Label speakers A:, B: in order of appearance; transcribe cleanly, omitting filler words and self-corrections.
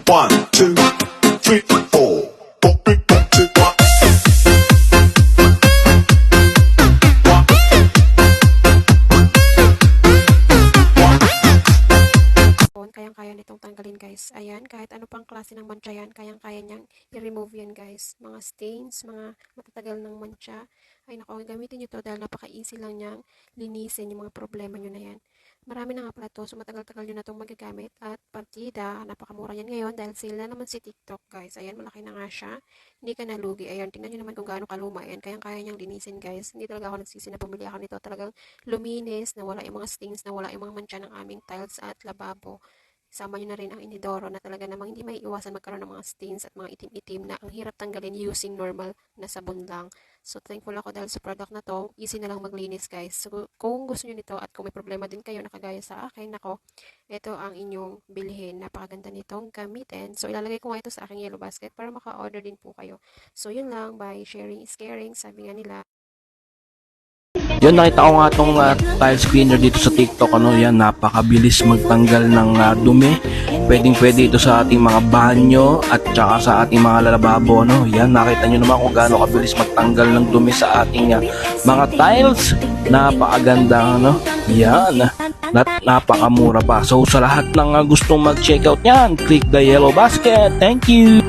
A: One, two, three, four. Pop it, pop it, pop.
B: Kayang-kaya nitong tanggalin guys. Ayan, kahit ano pang klase ng mancha yan, kayang-kaya niyang i-remove yan guys. Mga stains, mga matatagal ng mancha. Ay nako, gamitin nyo to dahil napaka-easy lang niyang linisin yung mga problema nyo na yan. Marami na nga pala to, so matagal-tagal nyo na itong magagamit. At partida, napakamura yan ngayon dahil sale na naman si TikTok guys. Ayan, malaki na nga siya. Hindi ka nalugi. Ayan, tingnan nyo naman kung gaano kaluma. Ayan, kayang-kaya niyang linisin guys. Hindi talaga ako nagsisi na bumili ako nito. Talagang luminis, nawala yung mga stains, nawala yung mga mancha ng aming tiles at lababo. Sama nyo na rin ang inidoro na talaga namang hindi may iwasan magkaroon ng mga stains at mga itim-itim na ang hirap tanggalin using normal na sabon lang. So, thankful ako dahil sa product na to, easy na lang maglinis guys. So, kung gusto nyo nito at kung may problema din kayo na kagaya sa akin, nako, ito ang inyong bilhin. Napakaganda nitong gamitin. So, ilalagay ko nga ito sa aking yellow basket para maka-order din po kayo. So, yun lang. By sharing is caring, sabi nga nila.
C: Yun, nakita ko nga itong tile screener dito sa TikTok. Yan, napakabilis magtanggal ng dumi. Pwedeng-pwede ito sa ating mga banyo at saka sa ating mga lalababo. Yan, nakita nyo naman kung gaano kabilis magtanggal ng dumi sa ating mga tiles. Napakaganda, Yan, napakamura pa. So, sa lahat ng gustong mag-checkout yan, click the yellow basket. Thank you!